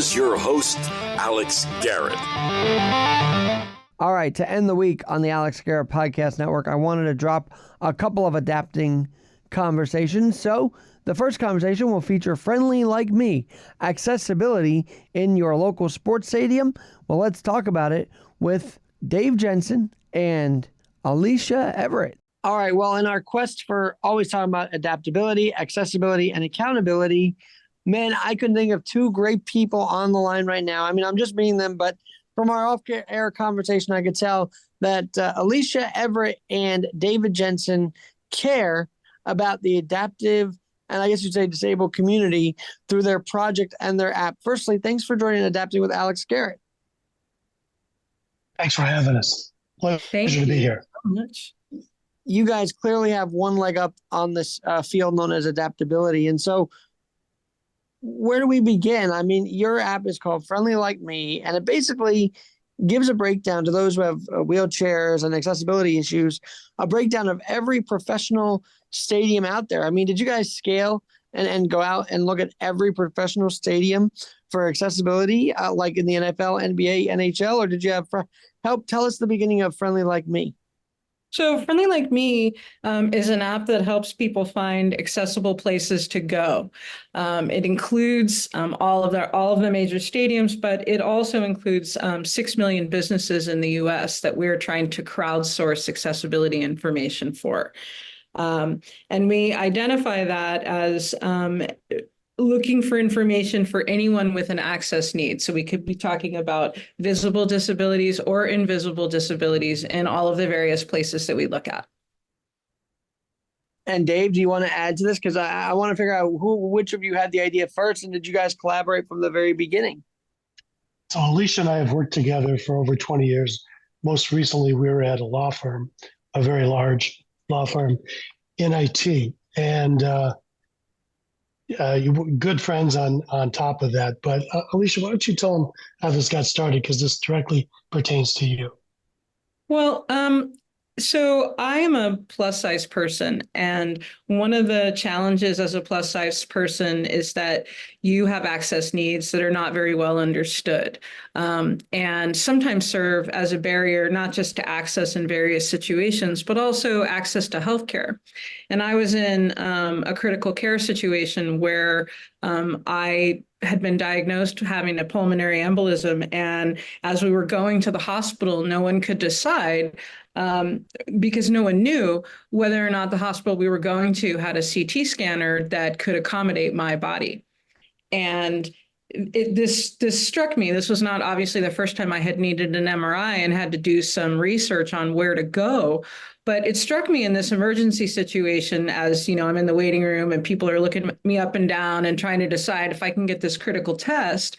here's your host, Alex Garrett. All right, to end the week on the Alex Garrett Podcast Network, I wanted to drop a couple of adapting conversations. So the first conversation will feature Friendly Like Me, accessibility in your local sports stadium. Well, let's talk about it with Dave Jensen and Alicia Everett. All right, well, in our quest for always talking about adaptability, accessibility, and accountability, man, I couldn't think of two great people on the line right now. I mean, I'm just meeting them, but from our off-air conversation, I could tell that Alicia Everett and David Jensen care about the adaptive and I guess you'd say disabled community through their project and their app. Firstly, thanks for joining Adapting with Alex Garrett. Thanks for having us. Pleasure to be here. So much. You guys clearly have one leg up on this field known as adaptability. And so where do we begin? I mean, your app is called Friendly Like Me, and it basically gives a breakdown to those who have wheelchairs and accessibility issues, a breakdown of every professional stadium out there. I mean, did you guys scale and go out and look at every professional stadium for accessibility, like in the NFL, NBA, NHL, or did you have help tell us the beginning of Friendly Like Me? So Friendly Like Me is an app that helps people find accessible places to go. It includes all of the major stadiums, but it also includes 6 million businesses in the U.S. that we're trying to crowdsource accessibility information for. And we identify that as looking for information for anyone with an access need. So we could be talking about visible disabilities or invisible disabilities in all of the various places that we look at. And Dave, do you want to add to this? Because I want to figure out which of you had the idea first, and did you guys collaborate from the very beginning? So Alicia and I have worked together for over 20 years. Most recently, we were at a law firm, a very large law firm in IT. And you good friends on top of that. But Alicia, why don't you tell them how this got started? Because this directly pertains to you. Well, so I am a plus size person, and one of the challenges as a plus size person is that you have access needs that are not very well understood, and sometimes serve as a barrier, not just to access in various situations, but also access to healthcare. And I was in a critical care situation where I had been diagnosed having a pulmonary embolism. And as we were going to the hospital, no one could decide because no one knew whether or not the hospital we were going to had a CT scanner that could accommodate my body. And this struck me. This was not obviously the first time I had needed an MRI and had to do some research on where to go. But it struck me in this emergency situation as, you know, I'm in the waiting room and people are looking me up and down and trying to decide if I can get this critical test.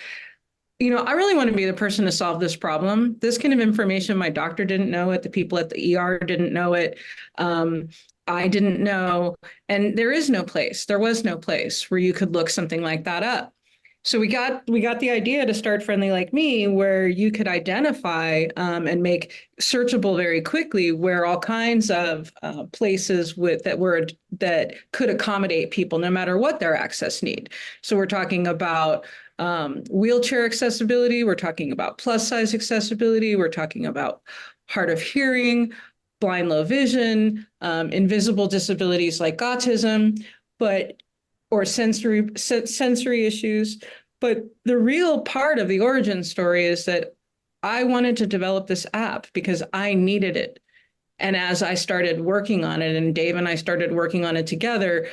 You know, I really want to be the person to solve this problem. This kind of information, my doctor didn't know it. The people at the ER didn't know it. I didn't know. And there was no place where you could look something like that up. So we got the idea to start Friendly Like Me, where you could identify and make searchable very quickly where all kinds of places that could accommodate people no matter what their access need. So we're talking about wheelchair accessibility, we're talking about plus size accessibility, we're talking about hard of hearing, blind, low vision, invisible disabilities like autism, or sensory issues. But the real part of the origin story is that I wanted to develop this app because I needed it. And as I started working on it, and Dave and I started working on it together,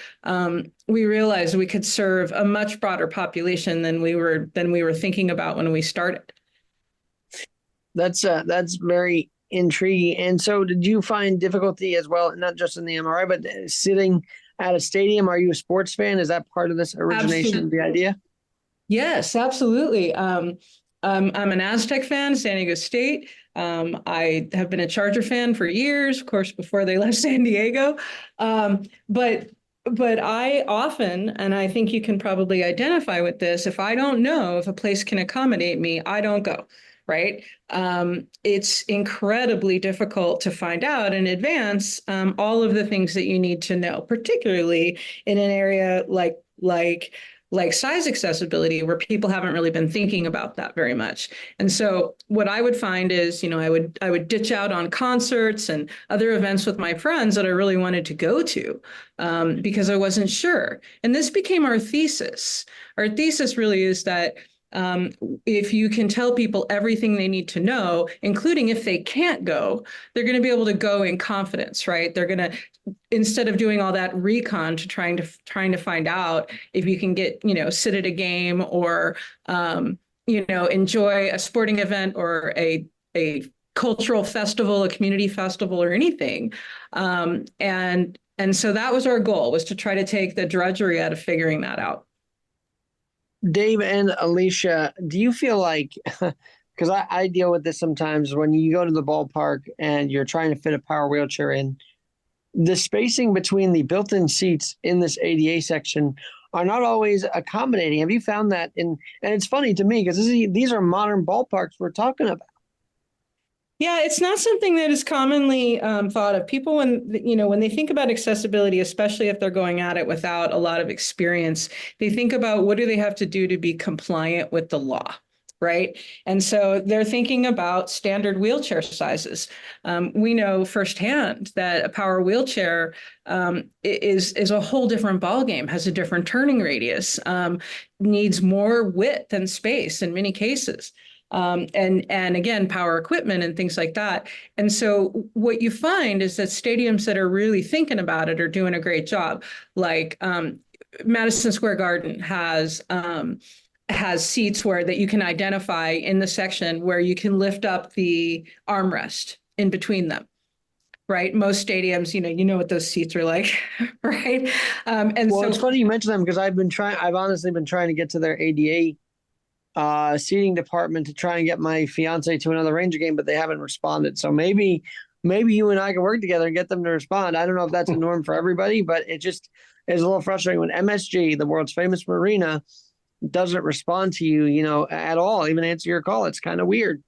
we realized we could serve a much broader population than we were thinking about when we started. That's very intriguing. And so did you find difficulty as well, not just in the MRI, but sitting at a stadium? Are you a sports fan? Is that part of this origination of the idea? Yes, absolutely. I'm an Aztec fan, San Diego State. I have been a Charger fan for years, of course, before they left San Diego. But I often, and I think you can probably identify with this, if I don't know if a place can accommodate me, I don't go. Right? It's incredibly difficult to find out in advance all of the things that you need to know, particularly in an area like like size accessibility, where people haven't really been thinking about that very much. And so what I would find is, I would ditch out on concerts and other events with my friends that I really wanted to go to, because I wasn't sure. And this became our thesis. Our thesis really is that if you can tell people everything they need to know, including if they can't go, they're going to be able to go in confidence, right? They're going to, instead of doing all that recon to trying to find out if you can get, sit at a game or, enjoy a sporting event or a cultural festival, a community festival, or anything. And so that was our goal, was to try to take the drudgery out of figuring that out. Dave and Alicia, do you feel like, because I deal with this sometimes when you go to the ballpark and you're trying to fit a power wheelchair in, the spacing between the built-in seats in this ADA section are not always accommodating. Have you found that? And it's funny to me because these are modern ballparks we're talking about. Yeah, it's not something that is commonly thought of. People, when they think about accessibility, especially if they're going at it without a lot of experience, they think about what do they have to do to be compliant with the law, right? And so they're thinking about standard wheelchair sizes. We know firsthand that a power wheelchair is a whole different ballgame, has a different turning radius, needs more width and space in many cases. And again, power equipment and things like that. And so what you find is that stadiums that are really thinking about it are doing a great job. Like Madison Square Garden has seats that you can identify in the section where you can lift up the armrest in between them. Right. Most stadiums, you know what those seats are like, right? It's funny you mention them because I've honestly been trying to get to their ADA seating department to try and get my fiance to another Ranger game, but they haven't responded. So maybe you and I can work together and get them to respond. I don't know if that's a norm for everybody, but it just is a little frustrating when MSG, the world's famous marina, doesn't respond to you, at all, even answer your call. It's kind of weird.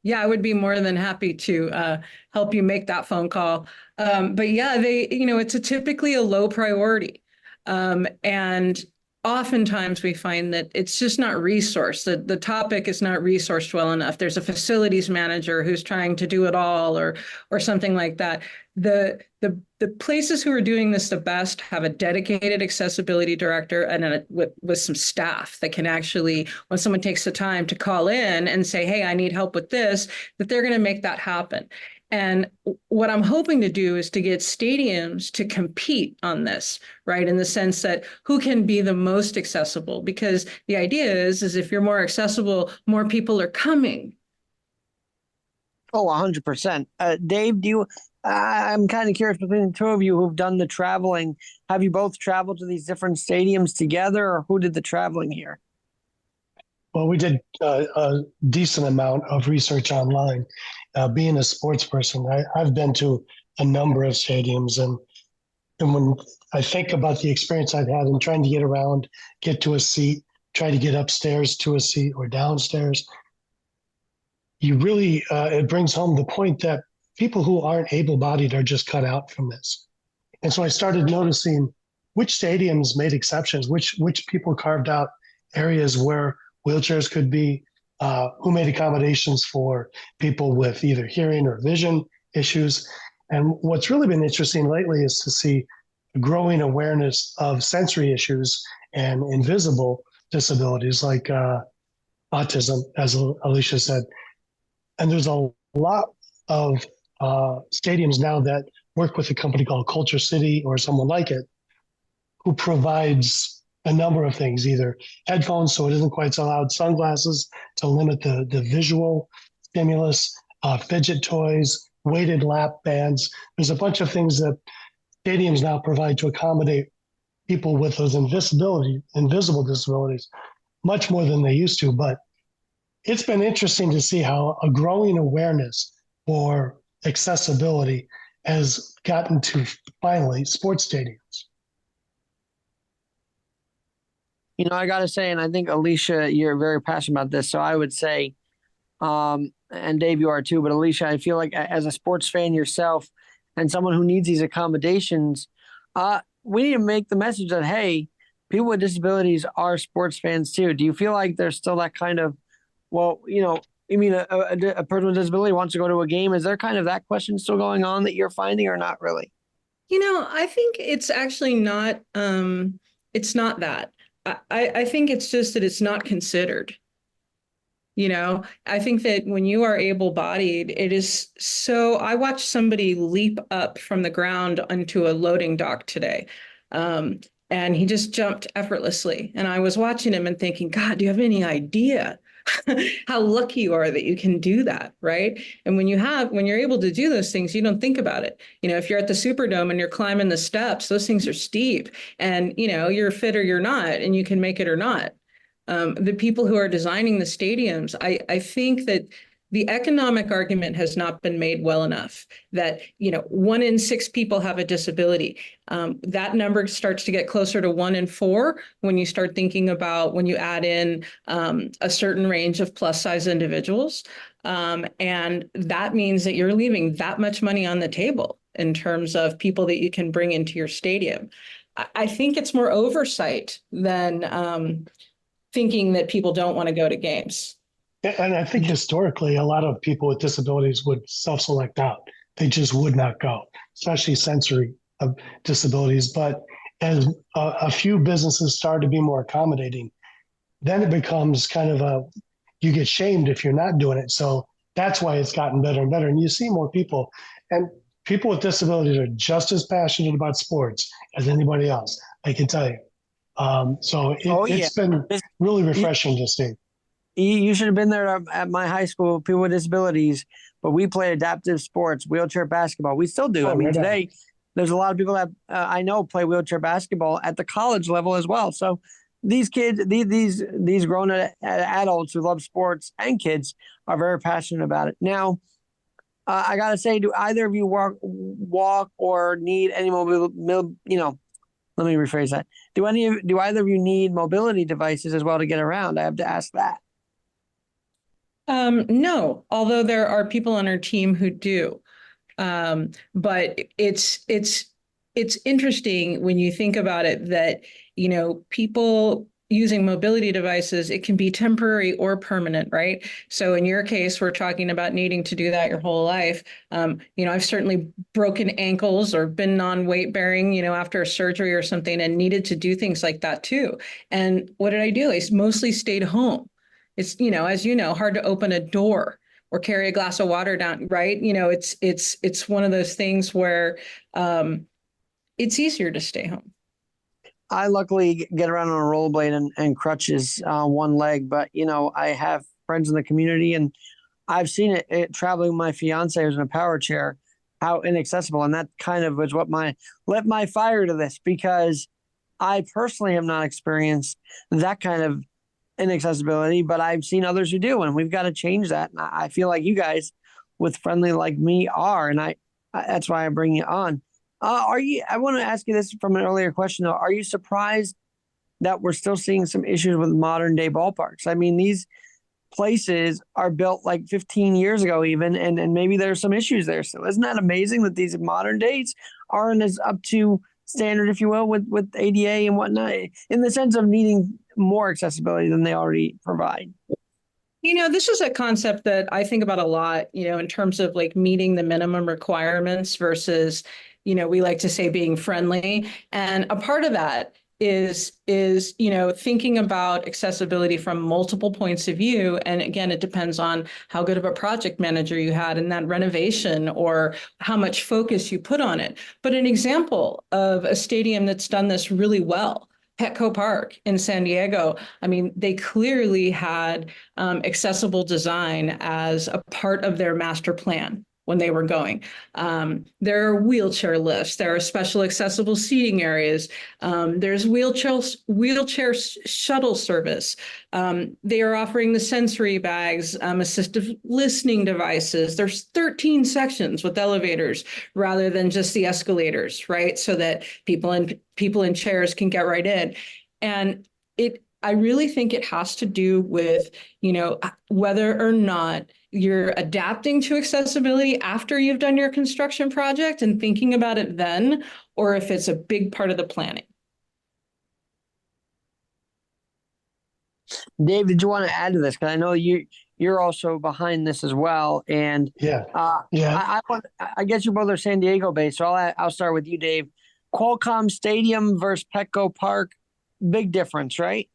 Yeah, I would be more than happy to help you make that phone call. But yeah, it's typically a low priority. And oftentimes we find that it's just not resourced. The topic is not resourced well enough. There's a facilities manager who's trying to do it all or something like that. The places who are doing this the best have a dedicated accessibility director and with some staff that can actually, when someone takes the time to call in and say, hey, I need help with this, that they're going to make that happen. And what I'm hoping to do is to get stadiums to compete on this, right? In the sense that who can be the most accessible? Because the idea is if you're more accessible, more people are coming. Oh, 100%. Dave, I'm kind of curious between the two of you who've done the traveling. Have you both traveled to these different stadiums together, or who did the traveling here? Well, we did a decent amount of research online. Being a sports person, I've been to a number of stadiums, and when I think about the experience I've had in trying to get around, get to a seat, try to get upstairs to a seat or downstairs, you really, it brings home the point that people who aren't able-bodied are just cut out from this. And so I started noticing which stadiums made exceptions, which people carved out areas where wheelchairs could be, who made accommodations for people with either hearing or vision issues. And what's really been interesting lately is to see growing awareness of sensory issues and invisible disabilities like autism, as Alicia said. And there's a lot of stadiums now that work with a company called Culture City or someone like it, who provides a number of things, either headphones so it isn't quite so loud, sunglasses to limit the visual stimulus, fidget toys, weighted lap bands. There's a bunch of things that stadiums now provide to accommodate people with those invisible disabilities, much more than they used to. But it's been interesting to see how a growing awareness for accessibility has gotten to finally sports stadiums. I got to say, and I think, Alicia, you're very passionate about this, so I would say, and Dave, you are too, but Alicia, I feel like as a sports fan yourself and someone who needs these accommodations, we need to make the message that, hey, people with disabilities are sports fans too. Do you feel like there's still that kind of, well, you mean a person with disability wants to go to a game? Is there kind of that question still going on that you're finding, or not really? I think it's actually not, it's not that. I think it's just that it's not considered. I think that when you are able-bodied, it is so. I watched somebody leap up from the ground onto a loading dock today. And he just jumped effortlessly. And I was watching him and thinking, God, do you have any idea how lucky you are that you can do that, right? And when you're able to do those things, you don't think about it. If you're at the Superdome and you're climbing the steps, those things are steep, and you're fit or you're not, and you can make it or not. The people who are designing the stadiums, I think that the economic argument has not been made well enough that, 1 in 6 people have a disability. That number starts to get closer to 1 in 4 when you start thinking about when you add in a certain range of plus size individuals. And that means that you're leaving that much money on the table in terms of people that you can bring into your stadium. I think it's more oversight than thinking that people don't want to go to games. And I think historically, a lot of people with disabilities would self-select out. They just would not go, especially sensory disabilities. But as a few businesses start to be more accommodating, then it becomes kind of you get shamed if you're not doing it. So that's why it's gotten better and better. And you see more people. And people with disabilities are just as passionate about sports as anybody else, I can tell you. It's been really refreshing to see. You should have been there at my high school, people with disabilities, but we play adaptive sports, wheelchair basketball. We still do. Today, there's a lot of people that I know play wheelchair basketball at the college level as well. So these kids, these grown adults who love sports and kids are very passionate about it. Now, I got to say, do either of you walk or need any let me rephrase that. Do either of you need mobility devices as well to get around? I have to ask that. No, although there are people on our team who do. But it's interesting when you think about it that, people using mobility devices, it can be temporary or permanent, right? So in your case, we're talking about needing to do that your whole life. I've certainly broken ankles or been non-weight bearing, after a surgery or something, and needed to do things like that too. And what did I do? I mostly stayed home. It's, as hard to open a door or carry a glass of water down, right? It's one of those things where it's easier to stay home. I luckily get around on a rollerblade and crutches one leg, but I have friends in the community, and I've seen it traveling with my fiance who's in a power chair, how inaccessible. And that kind of was what lit my fire to this, because I personally have not experienced that kind of inaccessibility, but I've seen others who do, and we've got to change that. And I feel like you guys with Friendly Like Me are, and that's why I bring you on. I want to ask you this from an earlier question, though. Are you surprised that we're still seeing some issues with modern day ballparks? I mean, these places are built like 15 years ago even, and maybe there's some issues there still. Isn't that amazing that these modern days aren't as up to standard, if you will, with ADA and whatnot, in the sense of needing more accessibility than they already provide? This is a concept that I think about a lot, in terms of like meeting the minimum requirements versus, we like to say being friendly. And a part of that is thinking about accessibility from multiple points of view. And again, it depends on how good of a project manager you had in that renovation or how much focus you put on it. But an example of a stadium that's done this really well, Petco Park in San Diego. I mean, they clearly had accessible design as a part of their master plan when they were going. There are wheelchair lifts. There are special accessible seating areas. There's wheelchair shuttle service. They are offering the sensory bags, assistive listening devices. There's 13 sections with elevators rather than just the escalators, right? So that people in chairs can get right in. And I really think it has to do with, whether or not you're adapting to accessibility after you've done your construction project and thinking about it then, or if it's a big part of the planning. Dave, did you want to add to this? Because I know you're also behind this as well, and Yeah. uh, Yeah. I guess you both are San Diego based, so I'll start with you, Dave. Qualcomm Stadium versus Petco Park, big difference, right?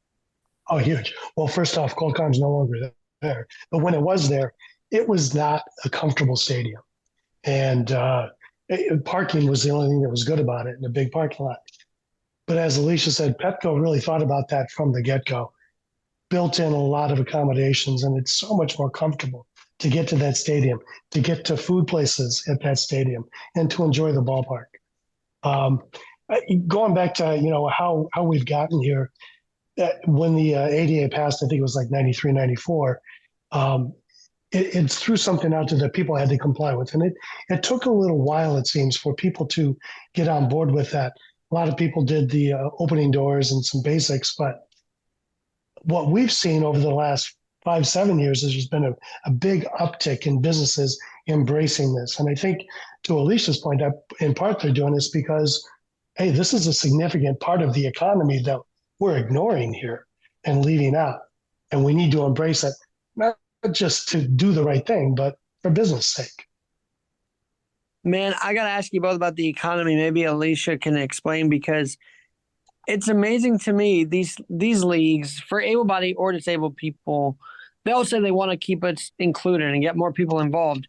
Oh, huge. Well, first off, Qualcomm's no longer there, but when it was there, it was not a comfortable stadium, and parking was the only thing that was good about it in a big parking lot. But as Alicia said, Petco really thought about that from the get-go, built in a lot of accommodations, and it's so much more comfortable to get to that stadium, to get to food places at that stadium, and to enjoy the ballpark. Um, Going back to how we've gotten here, when the ADA passed, I think it was like 93, 94. It threw something out there that people had to comply with, and it took a little while, it seems, for people to get on board with that. A lot of people did the opening doors and some basics, but what we've seen over the last 5-7 years is there's been a big uptick in businesses embracing this. And I think, to Alicia's point, in part they're doing this because, hey, this is a significant part of the economy that we're ignoring here and leaving out. And we need to embrace it, not just to do the right thing, but for business sake. Man, I got to ask you both about the economy. Maybe Alicia can explain, because it's amazing to me, these leagues for able-bodied or disabled people, they all say they want to keep it included and get more people involved.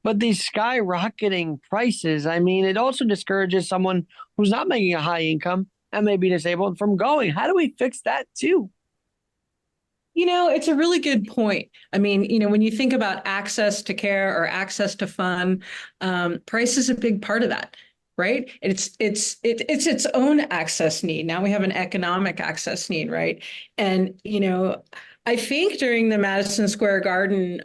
But these skyrocketing prices, I mean, it also discourages someone who's not making a high income and may be disabled from going. How do we fix that too? It's a really good point. I mean, when you think about access to care or access to fun, price is a big part of that, right? It's its own access need. Now we have an economic access need, right? And, I think during the Madison Square Garden,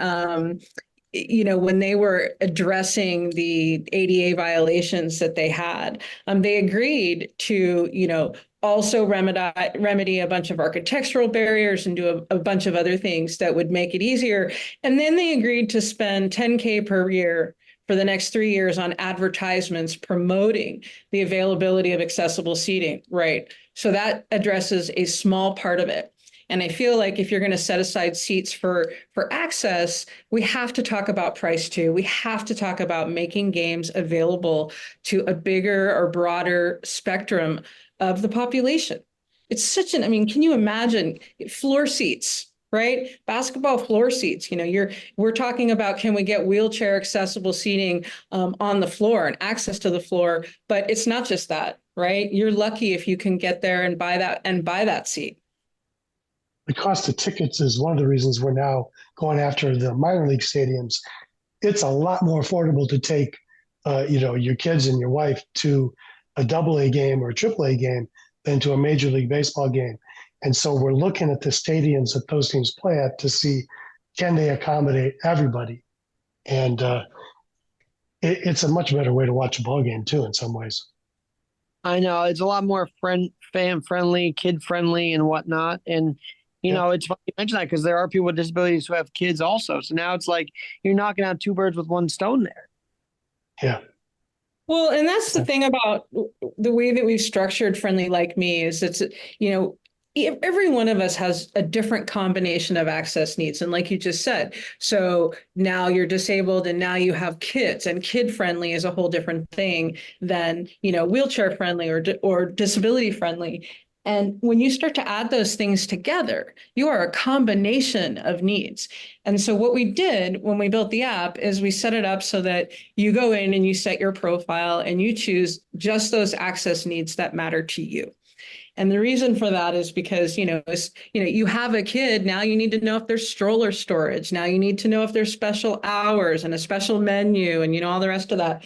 when they were addressing the ADA violations that they had, they agreed to, also remedy a bunch of architectural barriers and do a bunch of other things that would make it easier. And then they agreed to spend $10K per year for the next 3 years on advertisements promoting the availability of accessible seating, right? So that addresses a small part of it. And I feel like if you're going to set aside seats for access, we have to talk about price too. We have to talk about making games available to a bigger or broader spectrum of the population. It's can you imagine floor seats, right? Basketball floor seats. We're talking about, can we get wheelchair accessible seating on the floor and access to the floor? But it's not just that, right? You're lucky if you can get there and buy that seat. The cost of tickets is one of the reasons we're now going after the minor league stadiums. It's a lot more affordable to take, your kids and your wife to a AA game or a AAA game than to a Major League Baseball game. And so we're looking at the stadiums that those teams play at to see, can they accommodate everybody? And it's a much better way to watch a ball game too, in some ways. I know it's a lot more fan friendly, kid friendly, and whatnot. And it's funny you mention that, because there are people with disabilities who have kids also. So now it's like you're knocking out two birds with one stone there. Yeah. Well, and that's the thing about the way that we've structured Friendly Like Me is every one of us has a different combination of access needs. And like you just said, so now you're disabled and now you have kids, and kid friendly is a whole different thing than, wheelchair friendly or disability friendly. And when you start to add those things together, you are a combination of needs. And so what we did when we built the app is we set it up so that you go in and you set your profile and you choose just those access needs that matter to you. And the reason for that is because, you have a kid, now you need to know if there's stroller storage. Now you need to know if there's special hours and a special menu and, all the rest of that.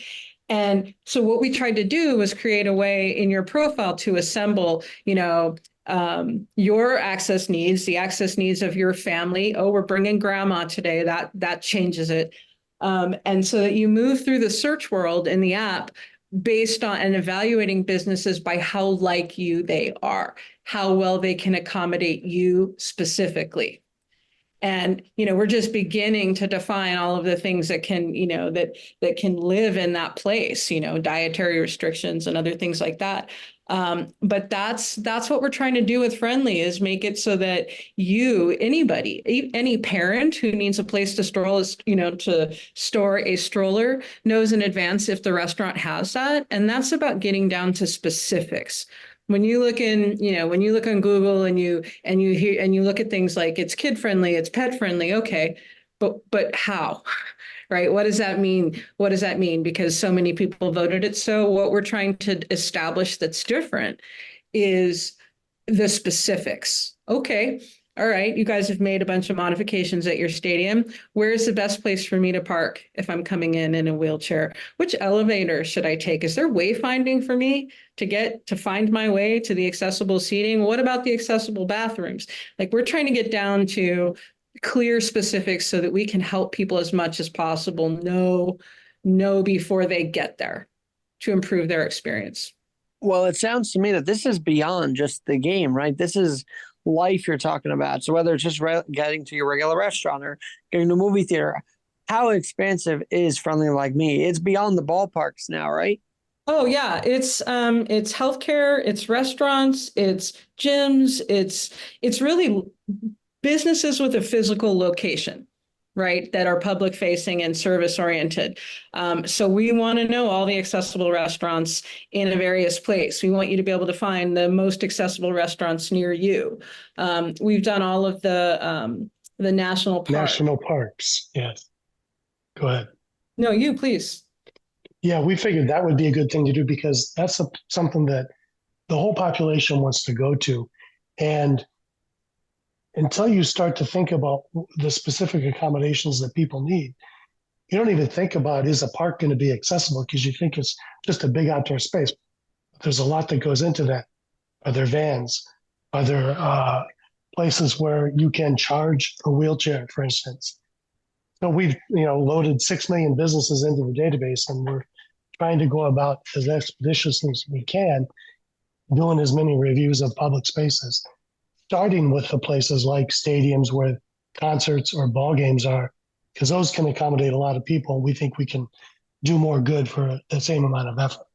And so what we tried to do was create a way in your profile to assemble, your access needs, the access needs of your family. Oh, we're bringing grandma today. That changes it. And so that you move through the search world in the app based on and evaluating businesses by how like you they are, how well they can accommodate you specifically. And, we're just beginning to define all of the things that can, that can live in that place, dietary restrictions and other things like that. But that's what we're trying to do with Friendly, is make it so that anybody, any parent who needs a place to store a stroller knows in advance if the restaurant has that. And that's about getting down to specifics. When you look on Google and you look at things like it's kid friendly, it's pet friendly, okay, but how? Right? What does that mean? What does that mean? Because so many people voted it. So what we're trying to establish that's different is the specifics. Okay. All right. You guys have made a bunch of modifications at your stadium. Where is the best place for me to park if I'm coming in a wheelchair? Which elevator should I take? Is there wayfinding for me to find my way to the accessible seating? What about the accessible bathrooms? Like, we're trying to get down to clear specifics so that we can help people as much as possible know before they get there to improve their experience. Well, it sounds to me that this is beyond just the game, right? This is life you're talking about. So whether it's just getting to your regular restaurant or getting to a movie theater, how expansive is Friendly Like Me? It's beyond the ballparks now, right? Oh yeah, it's healthcare, it's restaurants, it's gyms, it's really businesses with a physical location, right, that are public facing and service oriented. So we want to know all the accessible restaurants in a various place. We want you to be able to find the most accessible restaurants near you. We've done all of the national parks. Yes. Go ahead. No, you please. Yeah, we figured that would be a good thing to do because that's something that the whole population wants to go to. And until you start to think about the specific accommodations that people need, you don't even think about, is a park going to be accessible? Because you think it's just a big outdoor space. But there's a lot that goes into that. Are there vans? Are there places where you can charge a wheelchair, for instance? So we've loaded 6 million businesses into the database, and we're trying to go about as expeditiously as we can, doing as many reviews of public spaces, starting with the places like stadiums where concerts or ball games are, because those can accommodate a lot of people. We think we can do more good for the same amount of effort.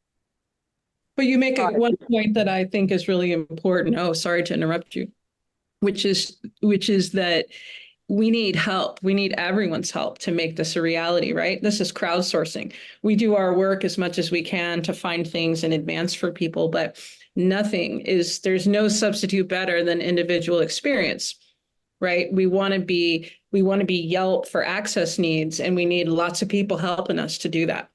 But you make one point that I think is really important. Oh, sorry to interrupt you, which is that we need help. We need everyone's help to make this a reality, right? This is crowdsourcing. We do our work as much as we can to find things in advance for people, but there's no substitute better than individual experience, right? We want to be Yelp for access needs, and we need lots of people helping us to do that.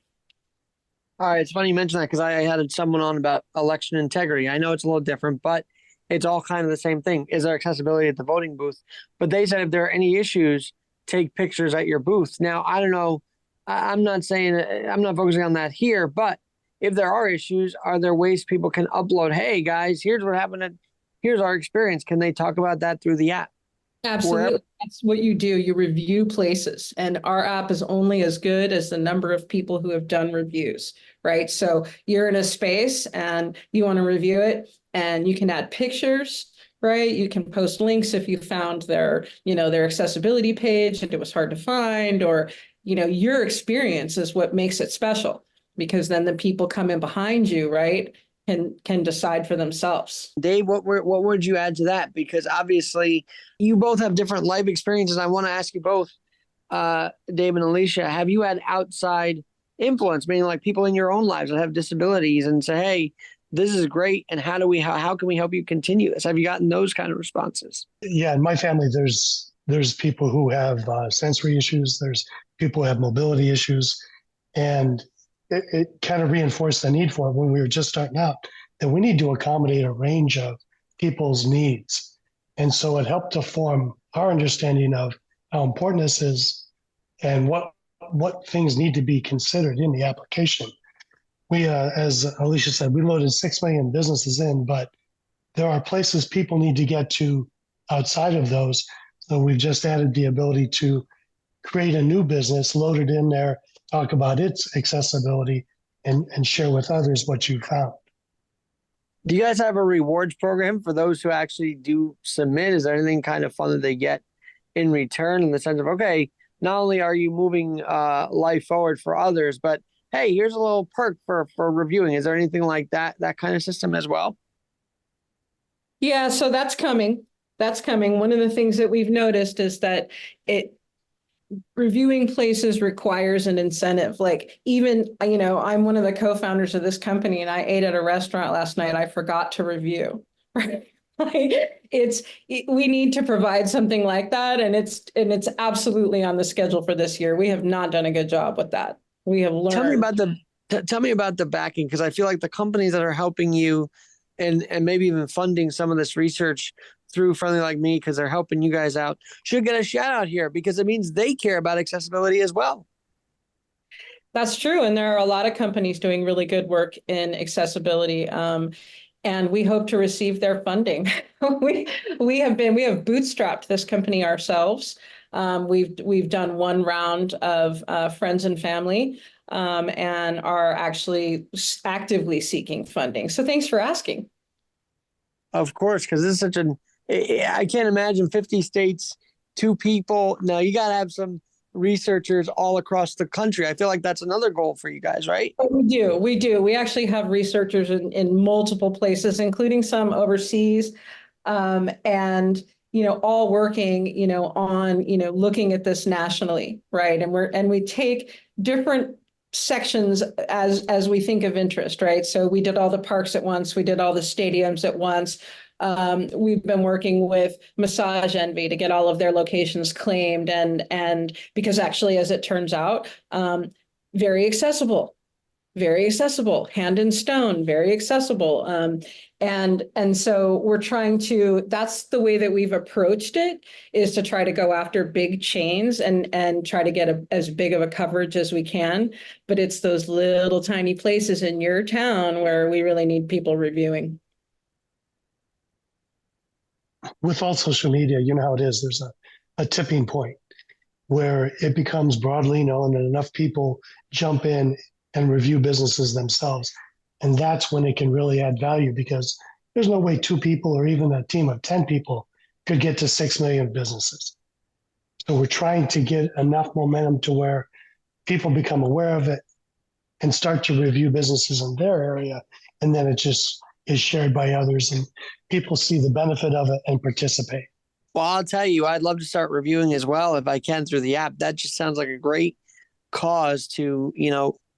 All right. It's funny you mention that because I had someone on about election integrity. I know it's a little different, but it's all kind of the same thing. Is there accessibility at the voting booth? But they said if there are any issues, take pictures at your booth. Now, I don't know. I'm not focusing on that here, but if there are issues, are there ways people can upload, hey, guys, here's what happened. Here's our experience. Can they talk about that through the app? Absolutely. Wherever. That's what you do. You review places, and our app is only as good as the number of people who have done reviews, right? So you're in a space and you want to review it, and you can add pictures, right? You can post links if you found their accessibility page and it was hard to find, or, your experience is what makes it special, because then the people coming behind you, right, can decide for themselves. Dave, what would you add to that? Because obviously you both have different life experiences. I want to ask you both, Dave and Alicia, have you had outside influence, meaning like people in your own lives that have disabilities and say, hey, this is great, and how can we help you continue this? Have you gotten those kind of responses? Yeah, in my family, there's people who have sensory issues. There's people who have mobility issues, and it kind of reinforced the need for it when we were just starting out, that we need to accommodate a range of people's needs. And so it helped to form our understanding of how important this is and what things need to be considered in the application. We, as Alicia said, we loaded 6 million businesses in, but there are places people need to get to outside of those. So we've just added the ability to create a new business, load it in there, talk about its accessibility, and share with others what you found. Do you guys have a rewards program for those who actually do submit? Is there anything kind of fun that they get in return, in the sense of, okay, not only are you moving life forward for others, but hey, here's a little perk for reviewing. Is there anything like that kind of system as well? Yeah, so that's coming. That's coming. One of the things that we've noticed is that reviewing places requires an incentive. Like even, I'm one of the co-founders of this company and I ate at a restaurant last night. I forgot to review. Right? We need to provide something like that. And it's absolutely on the schedule for this year. We have not done a good job with that. We have learned. Tell me about the backing, because I feel like the companies that are helping you and maybe even funding some of this research through Friendly Like Me, because they're helping you guys out, should get a shout out here, because it means they care about accessibility as well. That's true. And there are a lot of companies doing really good work in accessibility. And we hope to receive their funding. we have bootstrapped this company ourselves. We've done one round of friends and family and are actually actively seeking funding. So thanks for asking. Of course, because this is such I can't imagine 50 states, 2 people. Now you got to have some researchers all across the country. I feel like that's another goal for you guys, right? We do. We actually have researchers in multiple places, including some overseas, and all working, on looking at this nationally, right? And we take different sections as we think of interest, right? So we did all the parks at once, we did all the stadiums at once. We've been working with Massage Envy to get all of their locations claimed, and because actually, as it turns out, very accessible, hand and stone, very accessible. And so we're trying to, that's the way that we've approached it, is to try to go after big chains and try to get as big of a coverage as we can. But it's those little tiny places in your town where we really need people reviewing. With all social media, you know how it is. There's a tipping point where it becomes broadly known and enough people jump in and review businesses themselves. And that's when it can really add value, because there's no way 2 people or even a team of 10 people could get to 6 million businesses. So we're trying to get enough momentum to where people become aware of it and start to review businesses in their area. And then it just is shared by others and people see the benefit of it and participate. Well, I'll tell you, I'd love to start reviewing as well if I can through the app. That just sounds like a great cause to,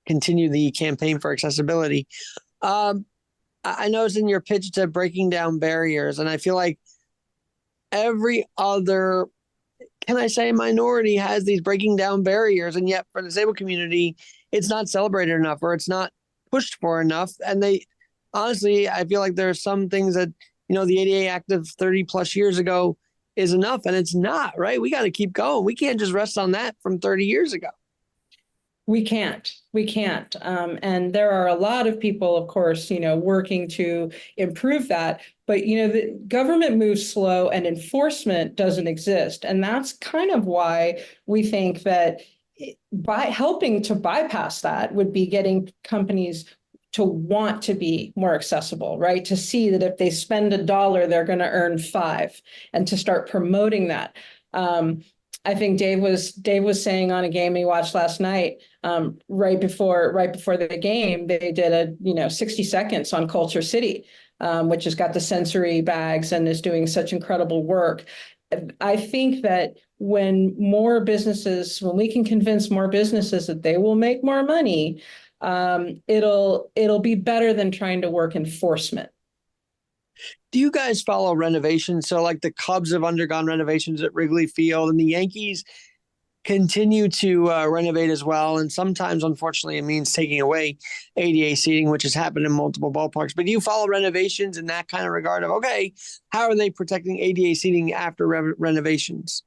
continue the campaign for accessibility. I noticed in your pitch to breaking down barriers, and I feel like every other, can I say, minority has these breaking down barriers, and yet for the disabled community, it's not celebrated enough or it's not pushed for enough. And honestly, I feel like there are some things that, the ADA Act of 30 plus years ago is enough, and it's not, right? We got to keep going. We can't just rest on that from 30 years ago. We can't. And there are a lot of people, of course, working to improve that. But, the government moves slow and enforcement doesn't exist. And that's kind of why we think that by helping to bypass that would be getting companies to want to be more accessible, right? To see that if they spend $1, they're going to earn 5, and to start promoting that. I think Dave was saying on a game we watched last night, right before the game, they did a 60 seconds on Culture City, which has got the sensory bags and is doing such incredible work. I think that when we can convince more businesses that they will make more money, it'll be better than trying to work enforcement. Do you guys follow renovations? So like the Cubs have undergone renovations at Wrigley Field, and the Yankees continue to renovate as well. And sometimes, unfortunately, it means taking away ADA seating, which has happened in multiple ballparks. But do you follow renovations in that kind of regard of, okay, how are they protecting ADA seating after renovations?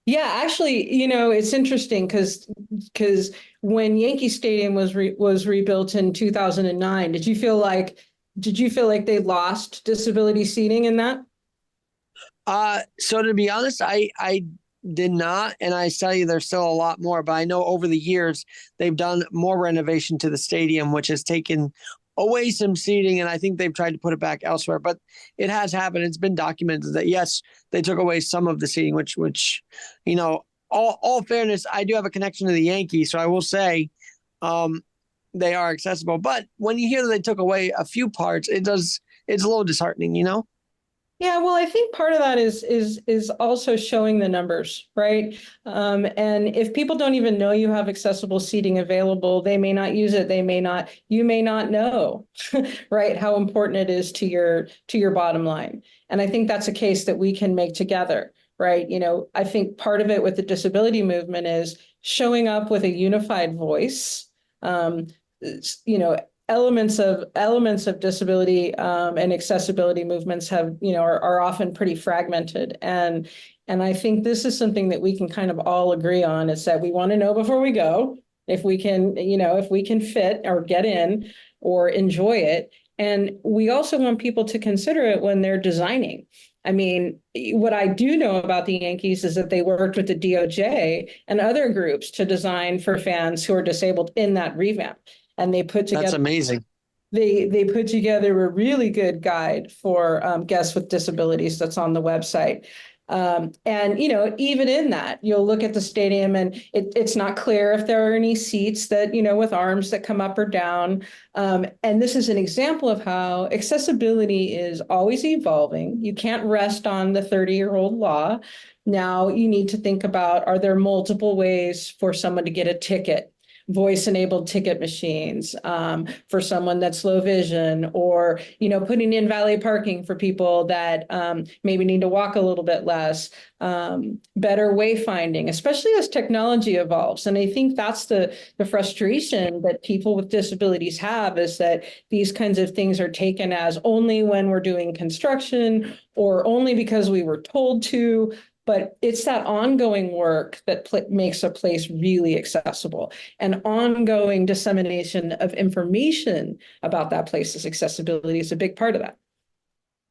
Yeah, actually, it's interesting because when Yankee Stadium was rebuilt in 2009, did you feel like they lost disability seating in that? So to be honest, I did not. And I tell you, there's still a lot more, but I know over the years, they've done more renovation to the stadium, which has taken away some seating. And I think they've tried to put it back elsewhere, but it has happened. It's been documented that, yes, they took away some of the seating, which all fairness, I do have a connection to the Yankees. So I will say, they are accessible. But when you hear that they took away a few parts, it's a little disheartening, you know? Yeah, well, I think part of that is also showing the numbers, right? And if people don't even know you have accessible seating available, they may not use it. You may not know, right, how important it is to your bottom line. And I think that's a case that we can make together, right? I think part of it with the disability movement is showing up with a unified voice. Um, Elements of disability and accessibility movements are often pretty fragmented, and I think this is something that we can kind of all agree on, is that we want to know before we go if we can fit or get in or enjoy it, and we also want people to consider it when they're designing. I mean, what I do know about the Yankees is that they worked with the DOJ and other groups to design for fans who are disabled in that revamp. And they put together— That's amazing. They put together a really good guide for guests with disabilities that's on the website. And even in that, you'll look at the stadium and it's not clear if there are any seats that, with arms that come up or down. And this is an example of how accessibility is always evolving. You can't rest on the 30-year-old law. Now you need to think about, are there multiple ways for someone to get a ticket? Voice-enabled ticket machines for someone that's low vision, or putting in valet parking for people that maybe need to walk a little bit less, better wayfinding, especially as technology evolves. And I think that's the frustration that people with disabilities have, is that these kinds of things are taken as only when we're doing construction or only because we were told to. But it's that ongoing work that makes a place really accessible, and ongoing dissemination of information about that place's accessibility is a big part of that.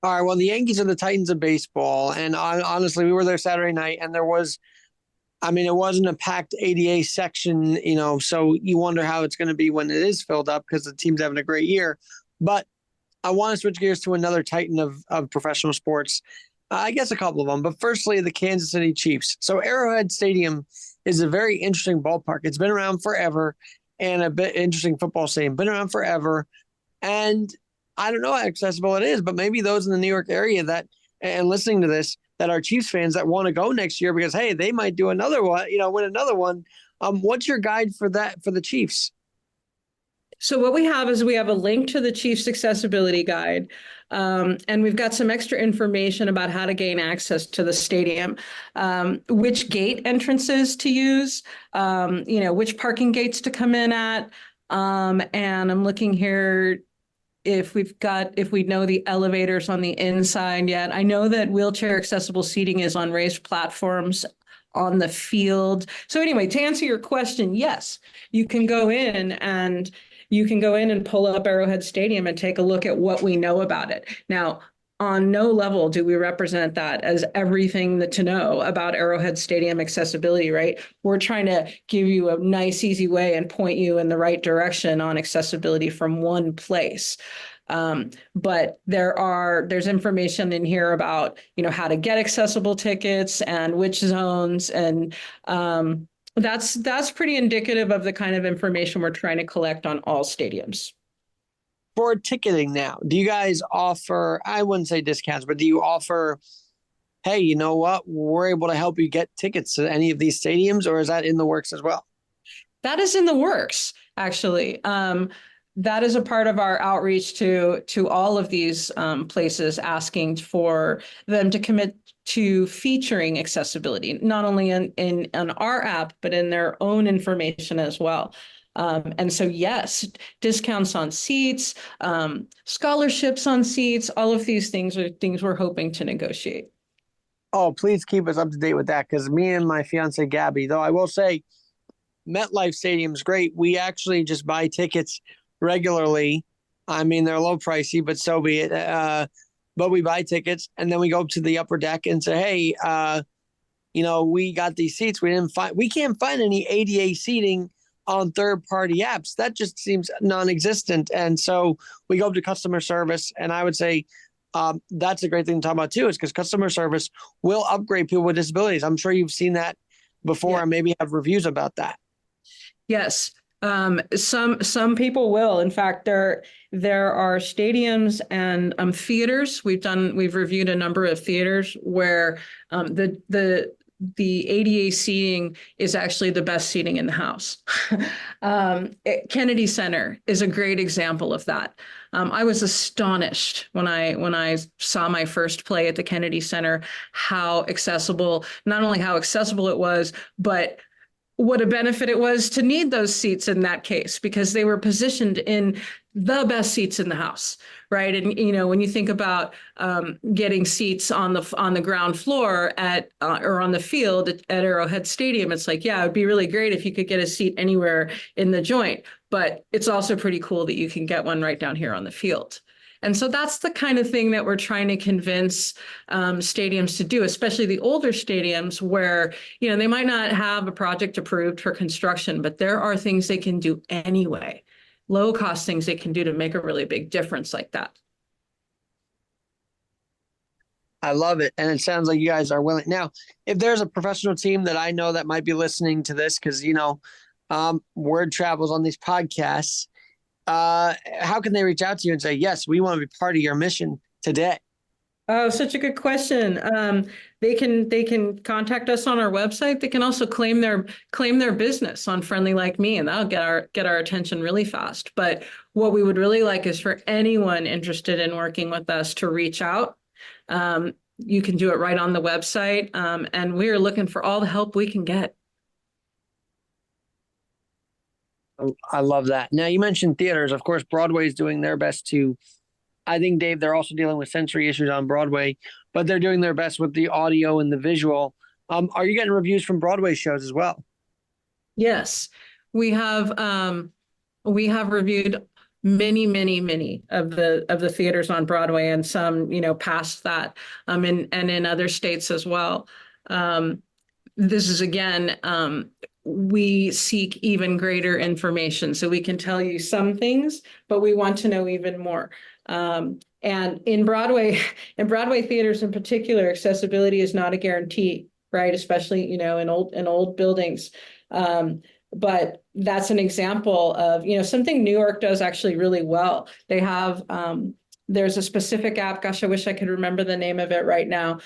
All right. Well, the Yankees are the Titans of baseball. And honestly, we were there Saturday night, and it wasn't a packed ADA section, so you wonder how it's going to be when it is filled up, because the team's having a great year. But I want to switch gears to another Titan of professional sports. I guess a couple of them, but firstly, the Kansas City Chiefs. So Arrowhead Stadium is a very interesting ballpark. It's been around forever, and a bit interesting football stadium. Been around forever, and I don't know how accessible it is, but maybe those in the New York area and listening to this, that are Chiefs fans that want to go next year because, hey, they might do another one, win another one. What's your guide for that for the Chiefs? So what we have is a link to the Chiefs Accessibility Guide, and we've got some extra information about how to gain access to the stadium, which gate entrances to use, which parking gates to come in at, and I'm looking here if we know the elevators on the inside yet. I know that wheelchair accessible seating is on raised platforms on the field. So anyway, to answer your question, yes, you can go in and pull up Arrowhead Stadium and take a look at what we know about it. Now, on no level do we represent that as everything to know about Arrowhead Stadium accessibility, right? We're trying to give you a nice, easy way and point you in the right direction on accessibility from one place. But there's information in here about, how to get accessible tickets and which zones, and that's pretty indicative of the kind of information we're trying to collect on all stadiums. For ticketing now, do you guys offer, I wouldn't say discounts, but do you offer, hey, you know what, we're able to help you get tickets to any of these stadiums, or is that in the works as well? That is in the works, actually. That is a part of our outreach to all of these places, asking for them to commit to featuring accessibility, not only in our app, but in their own information as well. And so, yes, discounts on seats, scholarships on seats, all of these things are things we're hoping to negotiate. Oh, please keep us up to date with that, because me and my fiance, Gabby, though I will say MetLife Stadium's great. We actually just buy tickets regularly. I mean, they're a little pricey, but so be it. But we buy tickets, and then we go up to the upper deck and say, hey, we got these seats. We can't find any ADA seating on third-party apps. That just seems non-existent. And so we go up to customer service, and I would say that's a great thing to talk about too, is because customer service will upgrade people with disabilities. I'm sure you've seen that before, and maybe have reviews about that. Yes. Some people will. In fact, there are stadiums and theaters. We've reviewed a number of theaters where the ADA seating is actually the best seating in the house. Kennedy Center is a great example of that. I was astonished when I saw my first play at the Kennedy Center, not only how accessible it was, but what a benefit it was to need those seats in that case, because they were positioned in the best seats in the house, right? And when you think about getting seats on the ground floor or on the field at Arrowhead Stadium, it's like, yeah, it'd be really great if you could get a seat anywhere in the joint, but it's also pretty cool that you can get one right down here on the field. And so that's the kind of thing that we're trying to convince stadiums to do, especially the older stadiums where, they might not have a project approved for construction, but there are things they can do anyway, low cost things they can do to make a really big difference like that. I love it. And it sounds like you guys are willing. Now, if there's a professional team that I know that might be listening to this, because, word travels on these podcasts, how can they reach out to you and say, yes, we want to be part of your mission today? Oh, such a good question. They can contact us on our website. They can also claim their business on Friendly Like Me, and that'll get our attention really fast. But what we would really like is for anyone interested in working with us to reach out. You can do it right on the website, and we're looking for all the help we can get. I love that. Now, you mentioned theaters. Of course, Broadway is doing their best to, I think, Dave, they're also dealing with sensory issues on Broadway, but they're doing their best with the audio and the visual. Are you getting reviews from Broadway shows as well? Yes, we have reviewed many of the theaters on Broadway, and some, past that, and in other states as well. This is, again, we seek even greater information, so we can tell you some things, but we want to know even more. And in Broadway theaters in particular, accessibility is not a guarantee, right? Especially, in old buildings. But that's an example of, something New York does actually really well. They have, there's a specific app, gosh, I wish I could remember the name of it right now,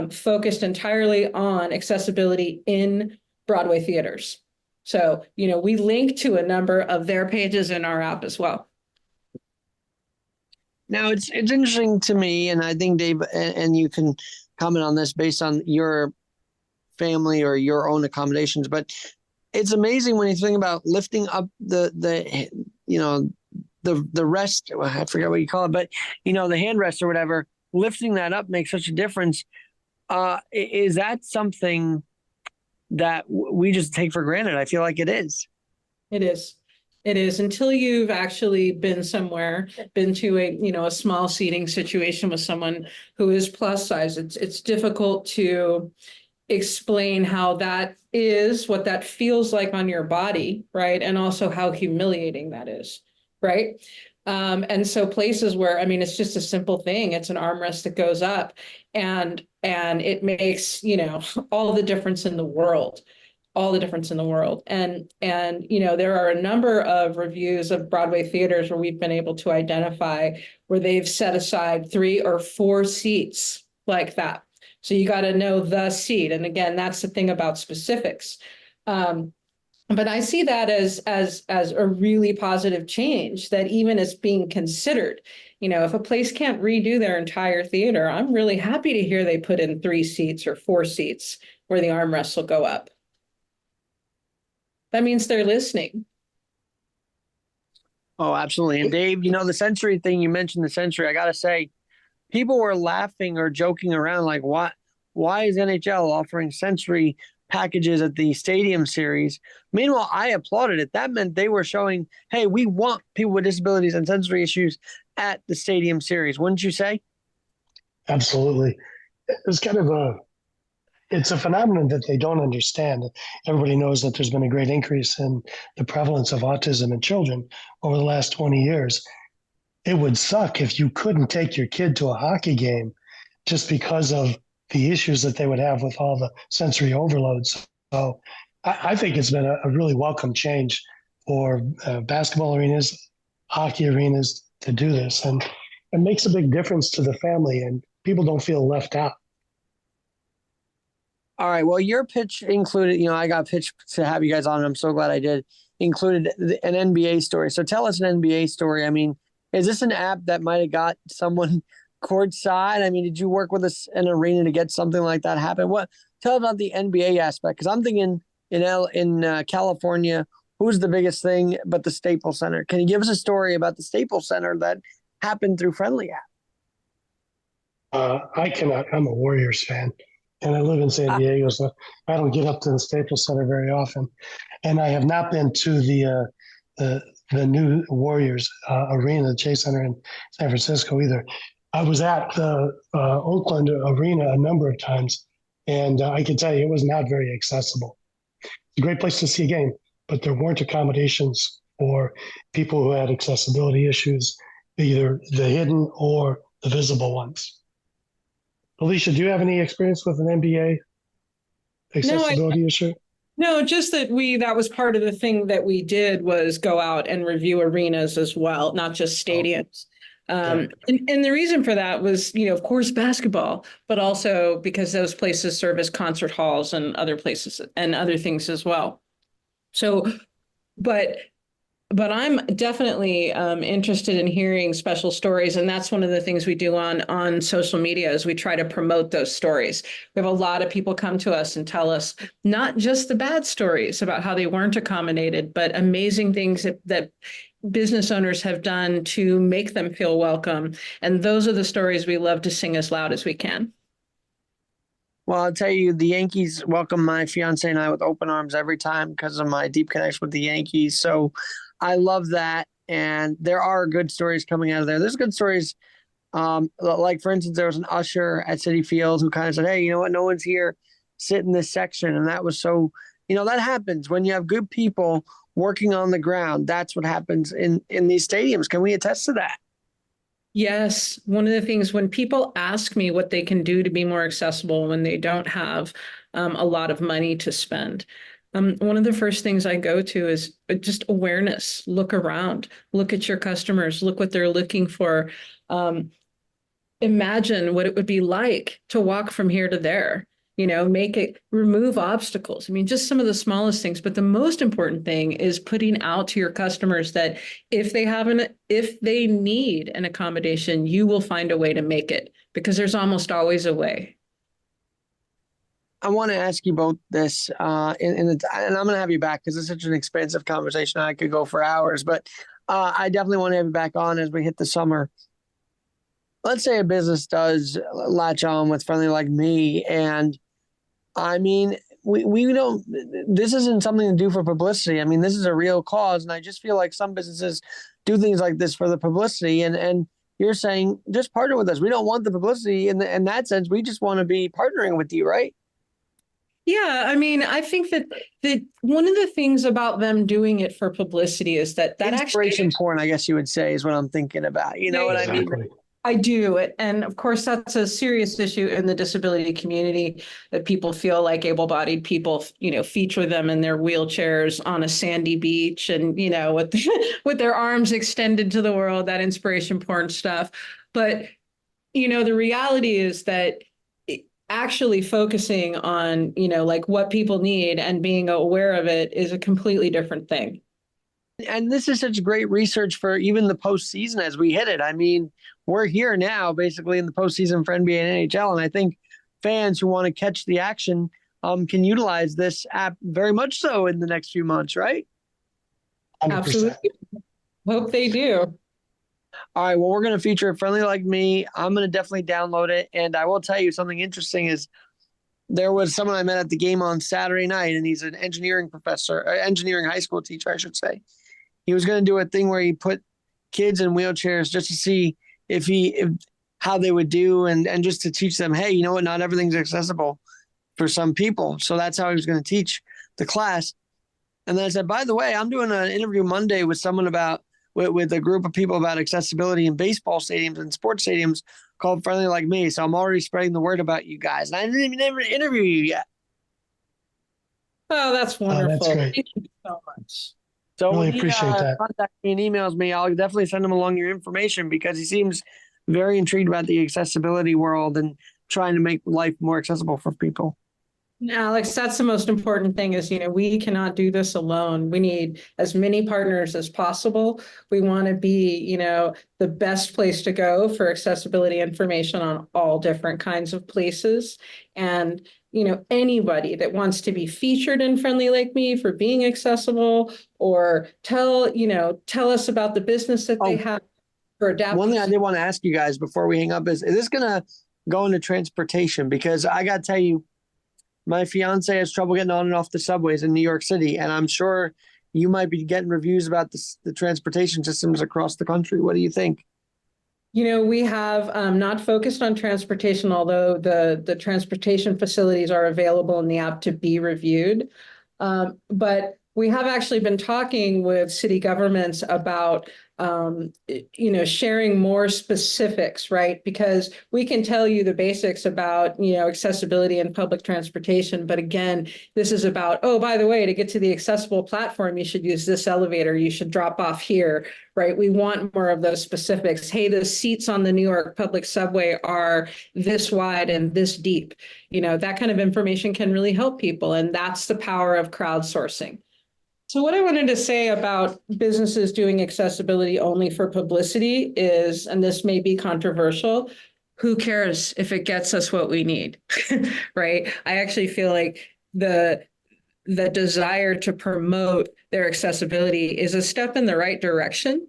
focused entirely on accessibility in Broadway theaters. So, we link to a number of their pages in our app as well. Now, it's interesting to me, and I think, Dave, and you can comment on this based on your family or your own accommodations, but it's amazing when you think about lifting up the rest, I forget what you call it, but, the handrest or whatever, lifting that up makes such a difference. Is that something that we just take for granted? I feel like it is. It is. It is, until you've actually been somewhere, been to a small seating situation with someone who is plus size. It's difficult to explain how that is, what that feels like on your body, right? And also how humiliating that is, right? And so places where, it's just a simple thing. It's an armrest that goes up, and it makes, all the difference in the world. And there are a number of reviews of Broadway theaters where we've been able to identify where they've set aside 3 or 4 seats like that. So you got to know the seat. And again, that's the thing about specifics. But I see that as a really positive change, that even is being considered. If a place can't redo their entire theater, I'm really happy to hear they put in 3 seats or 4 seats where the armrests will go up. That means they're listening. Oh, absolutely. And Dave, the sensory thing, you mentioned the sensory. I got to say, people were laughing or joking around like, why is NHL offering sensory packages at the Stadium Series? Meanwhile, I applauded it. That meant they were showing, hey, we want people with disabilities and sensory issues at the Stadium Series. Wouldn't you say? Absolutely. It's kind of it's a phenomenon that they don't understand. Everybody knows that there's been a great increase in the prevalence of autism in children over the last 20 years. It would suck if you couldn't take your kid to a hockey game just because of the issues that they would have with all the sensory overloads. So I think it's been a really welcome change for basketball arenas, hockey arenas to do this. And it makes a big difference to the family, and people don't feel left out. All right. Well, your pitch included, I got pitched to have you guys on. And I'm so glad I did. Included an NBA story. So tell us an NBA story. I mean, is this an app that might have got someone courtside? I mean, did you work with an arena to get something like that happen? Tell about the NBA aspect, because I'm thinking in California, who's the biggest thing but the Staples Center? Can you give us a story about the Staples Center that happened through Friendly app? I cannot. I'm a Warriors fan, and I live in San Diego, so I don't get up to the Staples Center very often. And I have not been to the new Warriors arena, the Chase Center in San Francisco either. I was at the Oakland arena a number of times, and I can tell you it was not very accessible. It's a great place to see a game, but there weren't accommodations for people who had accessibility issues, either the hidden or the visible ones. Alicia, do you have any experience with an NBA accessibility issue? No, just that that was part of the thing that we did was go out and review arenas as well, not just stadiums. And the reason for that was, of course, basketball, but also because those places serve as concert halls and other places and other things as well. So, but I'm definitely interested in hearing special stories. And that's one of the things we do on social media is we try to promote those stories. We have a lot of people come to us and tell us not just the bad stories about how they weren't accommodated, but amazing things that business owners have done to make them feel welcome. And those are the stories we love to sing as loud as we can. Well, I'll tell you, the Yankees welcome my fiance and I with open arms every time because of my deep connection with the Yankees. So I love that. And there are good stories coming out of there. There's good stories. Like, for instance, there was an usher at Citi Field who kind of said, hey, you know what? No one's here. Sit in this section. And that was so, that happens when you have good people working on the ground. That's what happens in these stadiums. Can we attest to that? Yes. One of the things when people ask me what they can do to be more accessible when they don't have a lot of money to spend, one of the first things I go to is just awareness. Look around, look at your customers, look what they're looking for. Imagine what it would be like to walk from here to there. Remove obstacles. I mean, just some of the smallest things. But the most important thing is putting out to your customers that if they need an accommodation, you will find a way to make it, because there's almost always a way. I want to ask you both this, and I'm going to have you back because it's such an expensive conversation. I could go for hours, but I definitely want to have you back on as we hit the summer. Let's say a business does latch on with Friendly Like Me, and I mean, we don't, this isn't something to do for publicity. I mean, this is a real cause. And I just feel like some businesses do things like this for the publicity. And you're saying, just partner with us. We don't want the publicity in that sense. We just want to be partnering with you, right? Yeah. I mean, I think that one of the things about them doing it for publicity is that inspiration porn, I guess you would say, is what I'm thinking about. You know what I mean? I do. And of course, that's a serious issue in the disability community, that people feel like able-bodied people, feature them in their wheelchairs on a sandy beach and, with their arms extended to the world, that inspiration porn stuff. But, the reality is that actually focusing on, like what people need and being aware of it is a completely different thing. And this is such great research for even the postseason as we hit it. I mean, we're here now basically in the postseason for NBA and NHL. And I think fans who want to catch the action can utilize this app very much so in the next few months, right? 100%. Absolutely. Hope they do. All right. Well, we're going to feature Friendly Like Me. I'm going to definitely download it. And I will tell you something interesting is there was someone I met at the game on Saturday night, and he's an engineering professor, engineering high school teacher, I should say. He was going to do a thing where he put kids in wheelchairs just to see how they would do and just to teach them, hey, you know what? Not everything's accessible for some people. So that's how he was going to teach the class. And then I said, by the way, I'm doing an interview Monday with someone with a group of people about accessibility in baseball stadiums and sports stadiums called Friendly Like Me. So I'm already spreading the word about you guys. And I didn't even ever interview you yet. Oh, that's wonderful. That's great. Thank you so much. So Really when he appreciate that. contacts me and emails me, I'll definitely send him along your information because he seems very intrigued about the accessibility world and trying to make life more accessible for people. Alex, that's the most important thing is, we cannot do this alone. We need as many partners as possible. We want to be, the best place to go for accessibility information on all different kinds of places. And, anybody that wants to be featured in Friendly Like Me for being accessible or tell us about the business that they have for adapting. One thing I did want to ask you guys before we hang up is this going to go into transportation? Because I got to tell you, my fiance has trouble getting on and off the subways in New York City, and I'm sure you might be getting reviews about the transportation systems across the country. What do you think? We have not focused on transportation, although the transportation facilities are available in the app to be reviewed. But we have actually been talking with city governments about sharing more specifics, right? Because we can tell you the basics about, accessibility and public transportation. But again, this is about, oh, by the way, to get to the accessible platform, you should use this elevator. You should drop off here, right? We want more of those specifics. Hey, the seats on the New York public subway are this wide and this deep. That kind of information can really help people. And that's the power of crowdsourcing. So what I wanted to say about businesses doing accessibility only for publicity is, and this may be controversial, who cares if it gets us what we need, right? I actually feel like the desire to promote their accessibility is a step in the right direction.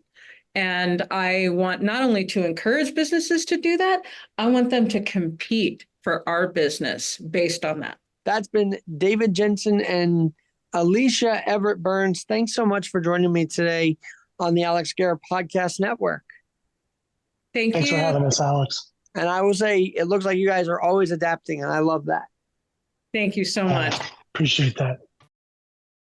And I want not only to encourage businesses to do that, I want them to compete for our business based on that. That's been David Jensen and Alicia Everett Burns. Thanks so much for joining me today on the Alex Guerra Podcast Network. Thanks for having us, Alex. And I will say, it looks like you guys are always adapting, and I love that. Thank you so much. Appreciate that.